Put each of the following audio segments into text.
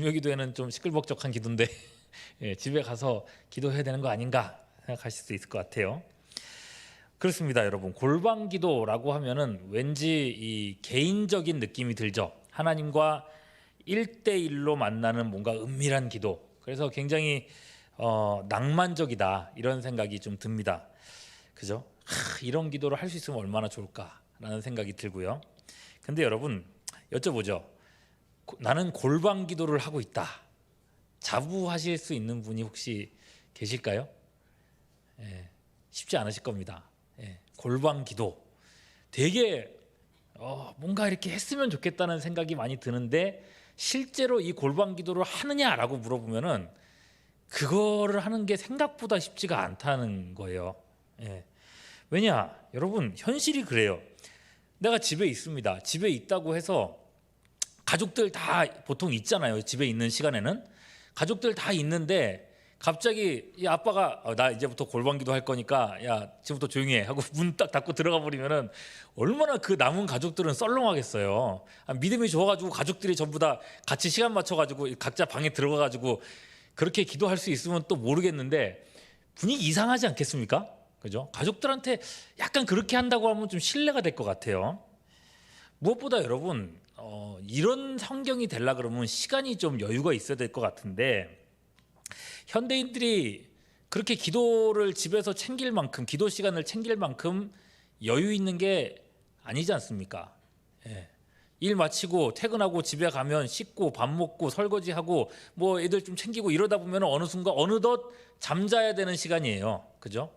금요기도에는 좀 시끌벅적한 기도인데 예, 집에 가서 기도해야 되는 거 아닌가 생각하실 수 있을 것 같아요. 그렇습니다, 여러분. 골방기도라고 하면은 왠지 이 개인적인 느낌이 들죠. 하나님과 1대1로 만나는 뭔가 은밀한 기도. 그래서 굉장히 낭만적이다 이런 생각이 좀 듭니다. 그죠? 이런 기도를 할 수 있으면 얼마나 좋을까라는 생각이 들고요. 근데 여러분 여쭤보죠. 나는 골방 기도를 하고 있다. 자부하실 수 있는 분이 혹시 계실까요? 예, 쉽지 않으실 겁니다. 예, 골방 기도 되게 뭔가 이렇게 했으면 좋겠다는 생각이 많이 드는데 실제로 이 골방 기도를 하느냐라고 물어보면은 그거를 하는 게 생각보다 쉽지가 않다는 거예요. 예. 왜냐, 여러분 현실이 그래요. 내가 집에 있습니다. 집에 있다고 해서 가족들 다 보통 있잖아요. 집에 있는 시간에는 가족들 다 있는데 갑자기 이 아빠가 나 이제부터 골방기도 할 거니까 야 지금부터 조용히 해 하고 문 딱 닫고 들어가 버리면은 얼마나 그 남은 가족들은 썰렁하겠어요. 믿음이 좋아가지고 가족들이 전부 다 같이 시간 맞춰가지고 각자 방에 들어가가지고 그렇게 기도할 수 있으면 또 모르겠는데 분위기 이상하지 않겠습니까? 그죠? 가족들한테 약간 그렇게 한다고 하면 좀 신뢰가 될 것 같아요. 무엇보다 여러분 이런 환경이 되려 그러면 시간이 좀 여유가 있어야 될 것 같은데 현대인들이 그렇게 기도를 집에서 챙길 만큼 기도 시간을 챙길 만큼 여유 있는 게 아니지 않습니까? 예. 일 마치고 퇴근하고 집에 가면 씻고 밥 먹고 설거지하고 뭐 애들 좀 챙기고 이러다 보면 어느 순간 어느덧 잠자야 되는 시간이에요. 그죠?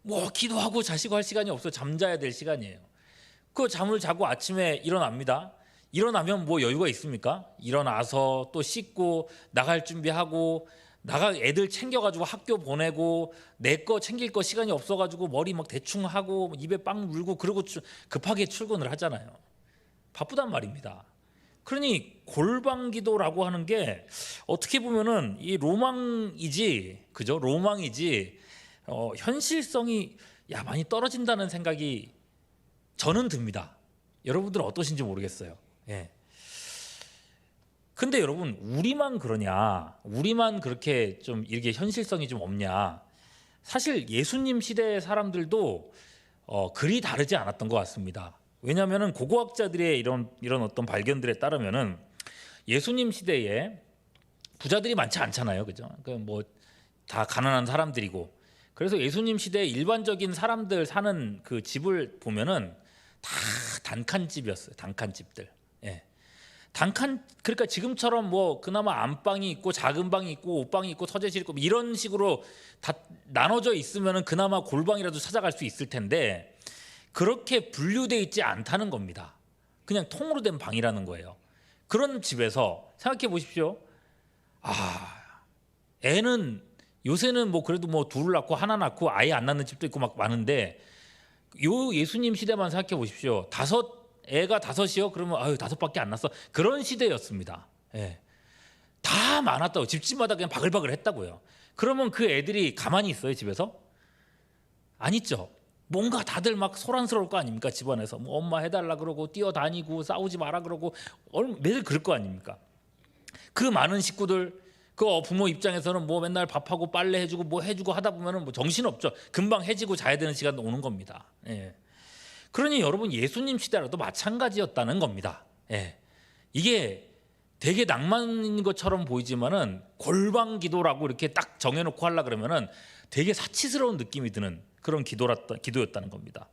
뭐 기도하고 자시고 할 시간이 없어. 잠자야 될 시간이에요. 그 잠을 자고 아침에 일어납니다. 일어나면 뭐 여유가 있습니까? 일어나서 또 씻고 나갈 준비하고 애들 챙겨가지고 학교 보내고 내 거 챙길 거 시간이 없어가지고 머리 막 대충 하고 입에 빵 물고 그러고 급하게 출근을 하잖아요. 바쁘단 말입니다. 그러니 골방기도라고 하는 게 어떻게 보면은 이 로망이지, 그죠? 로망이지 현실성이 많이 떨어진다는 생각이 저는 듭니다. 여러분들은 어떠신지 모르겠어요. 예. 근데 여러분 우리만 그러냐? 우리만 그렇게 좀 이렇게 현실성이 좀 없냐? 사실 예수님 시대의 사람들도 그리 다르지 않았던 것 같습니다. 왜냐하면은 고고학자들의 이런 어떤 발견들에 따르면은 예수님 시대에 부자들이 많지 않잖아요, 그죠? 뭐 다 가난한 사람들이고 그래서 예수님 시대에 일반적인 사람들 사는 그 집을 보면은 다 단칸집이었어요. 단칸집들. 예. 그러니까 지금처럼 뭐 그나마 안방이 있고 작은 방이 있고 옷방이 있고 서재실 있고 이런 식으로 다 나눠져 있으면은 그나마 골방이라도 찾아갈 수 있을 텐데 그렇게 분류돼 있지 않다는 겁니다. 그냥 통으로 된 방이라는 거예요. 그런 집에서 생각해 보십시오. 애는 요새는 뭐 그래도 뭐 둘 낳고 하나 낳고 아예 안 낳는 집도 있고 막 많은데 예수님 시대만 생각해 보십시오. 애가 다섯이요? 그러면 다섯밖에 안 낳았어. 그런 시대였습니다. 예. 다 많았다고. 집집마다 그냥 바글바글 했다고요. 그러면 그 애들이 가만히 있어요, 집에서? 안 있죠. 뭔가 다들 막 소란스러울 거 아닙니까? 집안에서 뭐 엄마 해달라 그러고 뛰어다니고 싸우지 마라 그러고 매일 그럴 거 아닙니까? 그 많은 식구들 그 부모 입장에서는 뭐 맨날 밥하고 빨래 해주고 뭐 해주고 하다 보면은 뭐 정신 없죠. 금방 해지고 자야 되는 시간도 오는 겁니다. 예. 그러니 여러분 예수님 시대라도 마찬가지였다는 겁니다. 예. 이게 되게 낭만인 것처럼 보이지만은 골방기도라고 이렇게 딱 정해놓고 하려 그러면은 되게 사치스러운 느낌이 드는 그런 기도였다는 겁니다.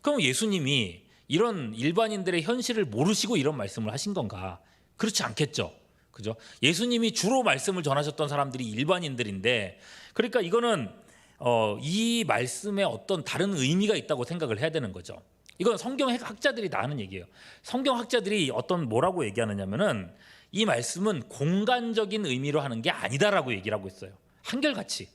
그럼 예수님이 이런 일반인들의 현실을 모르시고 이런 말씀을 하신 건가? 그렇지 않겠죠. 그죠? 예수님이 주로 말씀을 전하셨던 사람들이 일반인들인데 그러니까 이거는 이 말씀에 어떤 다른 의미가 있다고 생각을 해야 되는 거죠. 이건 성경학자들이 다 하는 얘기예요. 성경학자들이 뭐라고 얘기하느냐면은 이 말씀은 공간적인 의미로 하는 게 아니다라고 얘기를 하고 있어요. 한결같이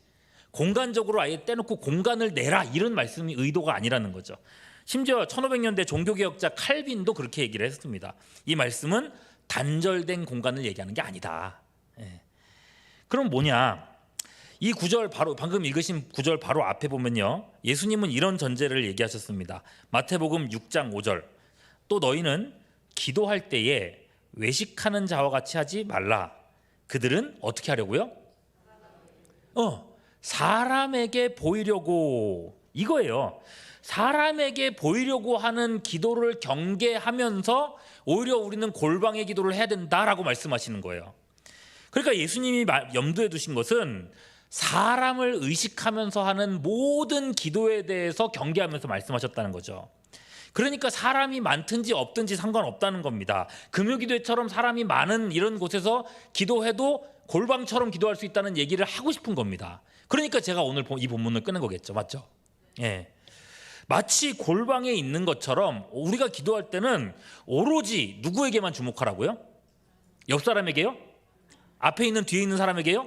공간적으로 아예 떼놓고 공간을 내라 이런 말씀이 의도가 아니라는 거죠. 심지어 1500년대 종교개혁자 칼빈도 그렇게 얘기를 했습니다. 이 말씀은 단절된 공간을 얘기하는 게 아니다. 예. 그럼 뭐냐? 이 구절 바로 방금 읽으신 구절 바로 앞에 보면요. 예수님은 이런 전제를 얘기하셨습니다. 마태복음 6장 5절. 또 너희는 기도할 때에 외식하는 자와 같이 하지 말라. 그들은 어떻게 하려고요? 사람에게 보이려고, 이거예요. 사람에게 보이려고 하는 기도를 경계하면서 오히려 우리는 골방의 기도를 해야 된다라고 말씀하시는 거예요. 그러니까 예수님이 염두에 두신 것은 사람을 의식하면서 하는 모든 기도에 대해서 경계하면서 말씀하셨다는 거죠. 그러니까 사람이 많든지 없든지 상관없다는 겁니다. 금요기도회처럼 사람이 많은 이런 곳에서 기도해도 골방처럼 기도할 수 있다는 얘기를 하고 싶은 겁니다. 그러니까 제가 오늘 이 본문을 끄는 거겠죠. 맞죠? 예. 마치 골방에 있는 것처럼 우리가 기도할 때는 오로지 누구에게만 주목하라고요? 옆 사람에게요? 앞에 있는 뒤에 있는 사람에게요?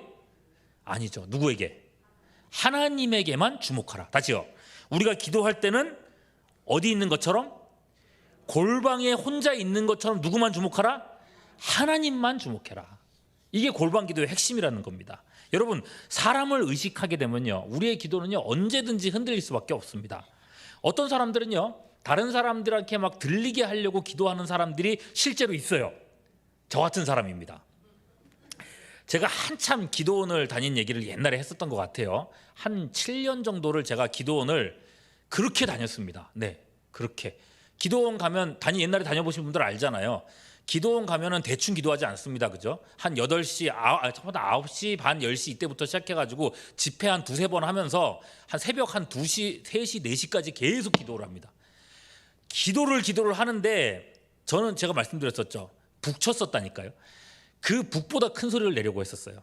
아니죠. 누구에게? 하나님에게만 주목하라. 다시요. 우리가 기도할 때는 어디 있는 것처럼? 골방에 혼자 있는 것처럼 누구만 주목하라? 하나님만 주목해라. 이게 골방 기도의 핵심이라는 겁니다. 여러분, 사람을 의식하게 되면요, 우리의 기도는요 언제든지 흔들릴 수밖에 없습니다. 어떤 사람들은요 다른 사람들한테 막 들리게 하려고 기도하는 사람들이 실제로 있어요. 저 같은 사람입니다. 제가 한참 기도원을 다닌 얘기를 옛날에 했었던 것 같아요. 한 7년 정도를 제가 기도원을 그렇게 다녔습니다. 네, 그렇게. 기도원 가면 옛날에 다녀보신 분들 알잖아요. 기도원 가면은 대충 기도하지 않습니다. 그죠? 한 8시, 9시 반, 10시 이때부터 시작해가지고 집회 한 2-3번 하면서 한 새벽 한 2시, 3시, 4시까지 계속 기도를 합니다. 기도를 하는데 저는 제가 말씀드렸었죠. 북쳤었다니까요. 그 북보다 큰 소리를 내려고 했었어요.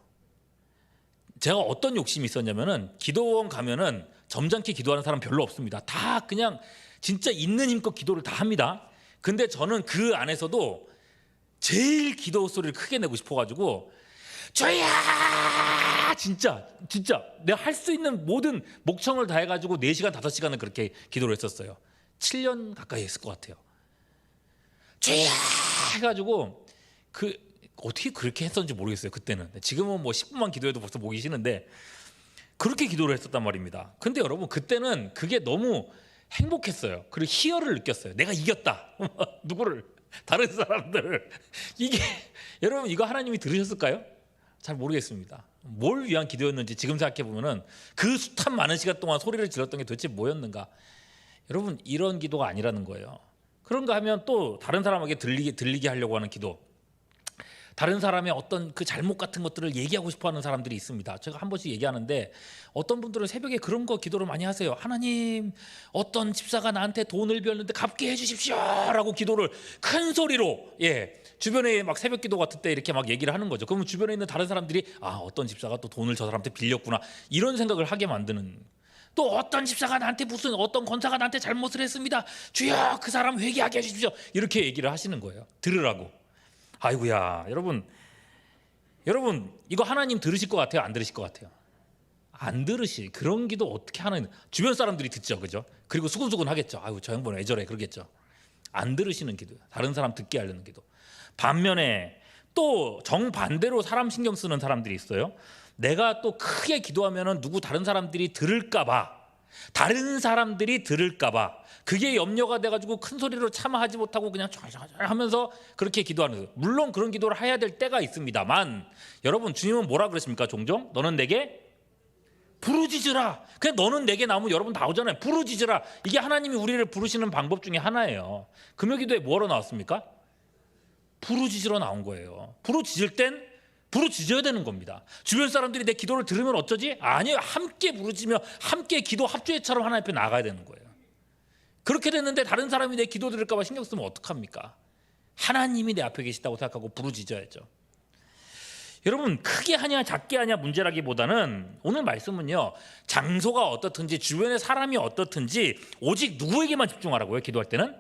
제가 어떤 욕심이 있었냐면은 기도원 가면은 점잖게 기도하는 사람 별로 없습니다. 다 그냥 진짜 있는 힘껏 기도를 다 합니다. 근데 저는 그 안에서도 제일 기도 소리를 크게 내고 싶어가지고 주야 진짜 내가 할 수 있는 모든 목청을 다 해가지고 4시간 5시간을 그렇게 기도를 했었어요. 7년 가까이 했을 것 같아요. 주야 해가지고 어떻게 그렇게 했었는지 모르겠어요. 그때는. 지금은 뭐 10분만 기도해도 벌써 목이 쉬는데 그렇게 기도를 했었단 말입니다. 근데 여러분 그때는 그게 너무 행복했어요. 그리고 희열을 느꼈어요. 내가 이겼다. 누구를? 다른 사람들을. 이게 여러분 이거 하나님이 들으셨을까요? 잘 모르겠습니다. 뭘 위한 기도였는지 지금 생각해 보면은 그 숱한 많은 시간 동안 소리를 질렀던 게 도대체 뭐였는가? 여러분 이런 기도가 아니라는 거예요. 그런가 하면 또 다른 사람에게 들리게 하려고 하는 기도. 다른 사람의 어떤 그 잘못 같은 것들을 얘기하고 싶어하는 사람들이 있습니다. 제가 한 번씩 얘기하는데 어떤 분들은 새벽에 그런 거 기도를 많이 하세요. 하나님, 어떤 집사가 나한테 돈을 빌었는데 갚게 해주십시오라고 기도를 큰 소리로 주변에 막 새벽 기도 같을 때 이렇게 막 얘기를 하는 거죠. 그러면 주변에 있는 다른 사람들이 어떤 집사가 또 돈을 저 사람한테 빌렸구나 이런 생각을 하게 만드는. 또 어떤 집사가 나한테 어떤 권사가 나한테 잘못을 했습니다. 주여 그 사람 회개하게 해주십시오. 이렇게 얘기를 하시는 거예요. 들으라고. 아이고야, 여러분 이거 하나님 들으실 것 같아요? 안 들으실 것 같아요? 안 그런 기도 어떻게 하는? 주변 사람들이 듣죠, 그죠? 그리고 수근수근 하겠죠. 아이고 저 형분 왜 저래 그러겠죠. 안 들으시는 기도, 다른 사람 듣게 하려는 기도. 반면에 또 정반대로 사람 신경 쓰는 사람들이 있어요. 내가 또 크게 기도하면은 다른 사람들이 들을까봐. 그게 염려가 돼가지고 큰 소리로 참아하지 못하고 그냥 하면서 그렇게 기도하는 거예요. 물론 그런 기도를 해야 될 때가 있습니다만 여러분 주님은 뭐라 그러십니까? 종종 너는 내게 부르짖으라. 그냥 너는 내게 나오면 여러분 다 오잖아요. 부르짖으라. 이게 하나님이 우리를 부르시는 방법 중에 하나예요. 금요기도에 뭐로 나왔습니까? 부르짖으러 나온 거예요. 부르짖을 땐 부르짖어야 되는 겁니다. 주변 사람들이 내 기도를 들으면 어쩌지? 아니요. 함께 부르짖으며 함께 기도 합주회처럼 하나님 앞에 나가야 되는 거예요. 그렇게 됐는데 다른 사람이 내 기도 들을까 봐 신경 쓰면 어떡합니까? 하나님이 내 앞에 계시다고 생각하고 부르짖어야죠. 여러분 크게 하냐 작게 하냐 문제라기보다는 오늘 말씀은요. 장소가 어떻든지 주변에 사람이 어떻든지 오직 누구에게만 집중하라고요. 기도할 때는.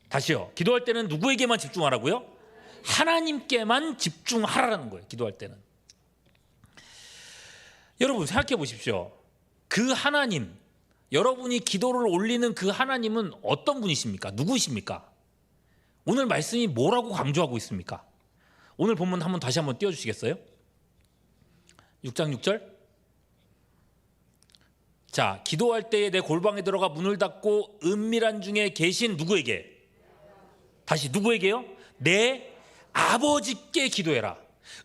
다시요. 기도할 때는 누구에게만 집중하라고요? 하나님께만 집중하라는 거예요. 기도할 때는. 여러분 생각해 보십시오. 그 하나님, 여러분이 기도를 올리는 그 하나님은 어떤 분이십니까? 누구십니까? 오늘 말씀이 뭐라고 강조하고 있습니까? 오늘 본문 다시 한번 띄워주시겠어요? 6장 6절. 자, 기도할 때에 내 골방에 들어가 문을 닫고 은밀한 중에 계신 누구에게? 다시 누구에게요? 내 아버지께 기도해라.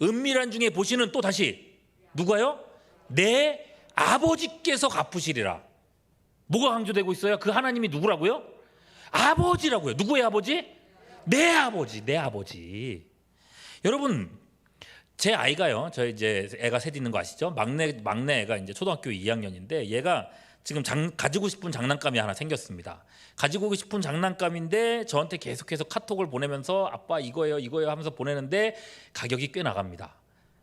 은밀한 중에 보시는 또 다시 누가요? 내 아버지께서 갚으시리라. 뭐가 강조되고 있어요? 그 하나님이 누구라고요? 아버지라고요. 누구의 아버지? 내 아버지, 내 아버지. 여러분, 제 아이가요. 저 이제 애가 셋 있는 거 아시죠? 막내 애가 이제 초등학교 2학년인데 얘가 지금 가지고 싶은 장난감이 하나 생겼습니다. 가지고 싶은 장난감인데 저한테 계속해서 카톡을 보내면서 아빠 이거예요 하면서 보내는데 가격이 꽤 나갑니다.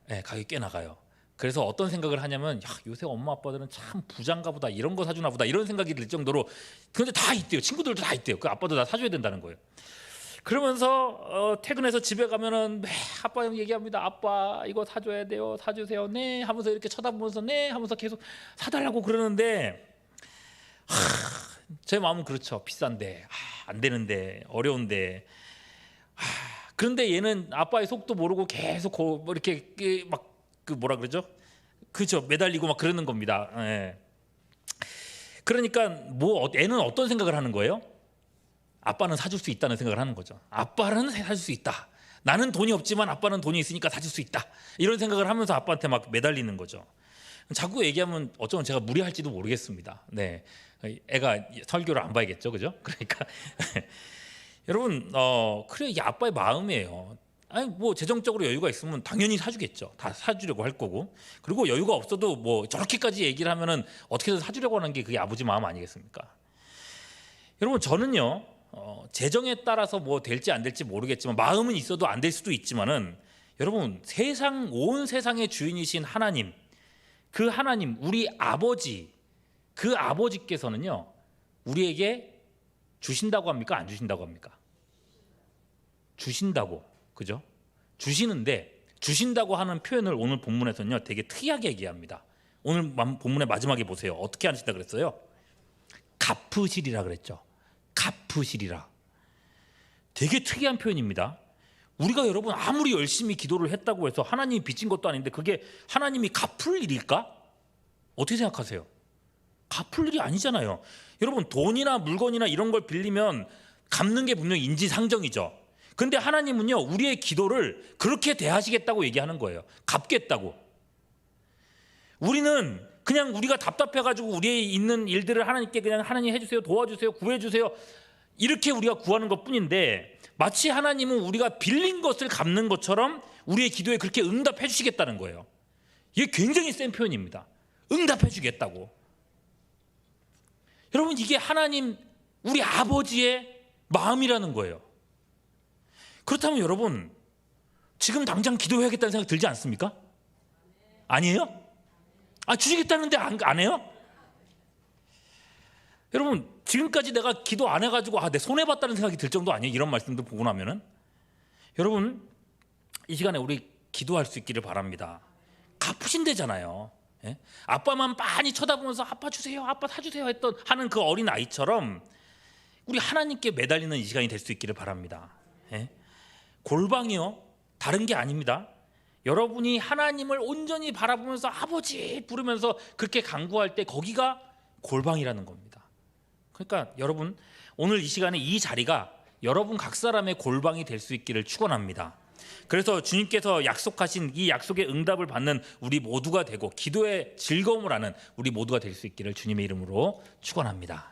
네, 가격이 꽤 나가요. 그래서 어떤 생각을 하냐면 야, 요새 엄마 아빠들은 참 부자인가 보다, 이런 거 사주나 보다, 이런 생각이 들 정도로. 근데 다 있대요. 친구들도 다 있대요. 그 아빠도 다 사줘야 된다는 거예요. 그러면서 퇴근해서 집에 가면은 아빠 형 얘기합니다. 아빠 이거 사줘야 돼요. 사주세요. 네 하면서 이렇게 쳐다보면서 네 하면서 계속 사달라고 그러는데 제 마음은 그렇죠. 비싼데 안 되는데 어려운데. 그런데 얘는 아빠의 속도 모르고 계속 뭐 이렇게 막 그 뭐라 그러죠? 그죠, 매달리고 막 그러는 겁니다. 예. 그러니까 뭐 애는 어떤 생각을 하는 거예요? 아빠는 사줄 수 있다는 생각을 하는 거죠. 아빠는 사줄 수 있다. 나는 돈이 없지만 아빠는 돈이 있으니까 사줄 수 있다. 이런 생각을 하면서 아빠한테 막 매달리는 거죠. 자꾸 얘기하면 어쩌면 제가 무리할지도 모르겠습니다. 네, 애가 설교를 안 봐야겠죠, 그죠? 그러니까 여러분, 그래 이게 아빠의 마음이에요. 아니 뭐 재정적으로 여유가 있으면 당연히 사주겠죠. 다 사주려고 할 거고. 그리고 여유가 없어도 뭐 저렇게까지 얘기를 하면은 어떻게든 사주려고 하는 게 그게 아버지 마음 아니겠습니까? 여러분, 저는요, 재정에 따라서 뭐 될지 안 될지 모르겠지만 마음은 있어도 안 될 수도 있지만은 여러분, 온 세상의 주인이신 하나님, 그 하나님, 우리 아버지, 그 아버지께서는요 우리에게 주신다고 합니까? 안 주신다고 합니까? 주신다고, 그죠? 주시는데 주신다고 하는 표현을 오늘 본문에서는요 되게 특이하게 얘기합니다. 오늘 본문의 마지막에 보세요. 어떻게 하신다 그랬어요? 갚으시리라 그랬죠. 갚으시리라. 되게 특이한 표현입니다. 우리가 여러분 아무리 열심히 기도를 했다고 해서 하나님이 빚진 것도 아닌데 그게 하나님이 갚을 일일까? 어떻게 생각하세요? 갚을 일이 아니잖아요. 여러분, 돈이나 물건이나 이런 걸 빌리면 갚는 게 분명히 인지상정이죠. 근데 하나님은요 우리의 기도를 그렇게 대하시겠다고 얘기하는 거예요. 갚겠다고. 우리는 그냥 우리가 답답해가지고 우리의 있는 일들을 하나님께 그냥 하나님 해주세요, 도와주세요, 구해주세요, 이렇게 우리가 구하는 것뿐인데 마치 하나님은 우리가 빌린 것을 갚는 것처럼 우리의 기도에 그렇게 응답해 주시겠다는 거예요. 이게 굉장히 센 표현입니다. 응답해 주겠다고. 여러분, 이게 하나님 우리 아버지의 마음이라는 거예요. 그렇다면 여러분, 지금 당장 기도해야겠다는 생각 들지 않습니까? 아니에요? 주시겠다는데 안 해요? 여러분, 지금까지 내가 기도 안 해가지고 내 손해봤다는 생각이 들 정도 아니에요? 이런 말씀들 보고 나면은. 여러분, 이 시간에 우리 기도할 수 있기를 바랍니다. 갚으신대잖아요. 예? 아빠만 많이 쳐다보면서 아빠 주세요, 아빠 사주세요 하는 그 어린 아이처럼 우리 하나님께 매달리는 이 시간이 될 수 있기를 바랍니다. 예? 골방이요, 다른 게 아닙니다. 여러분이 하나님을 온전히 바라보면서 아버지 부르면서 그렇게 간구할 때 거기가 골방이라는 겁니다. 그러니까 여러분, 오늘 이 시간에 이 자리가 여러분 각 사람의 골방이 될 수 있기를 축원합니다. 그래서 주님께서 약속하신 이 약속의 응답을 받는 우리 모두가 되고 기도의 즐거움을 아는 우리 모두가 될 수 있기를 주님의 이름으로 축원합니다.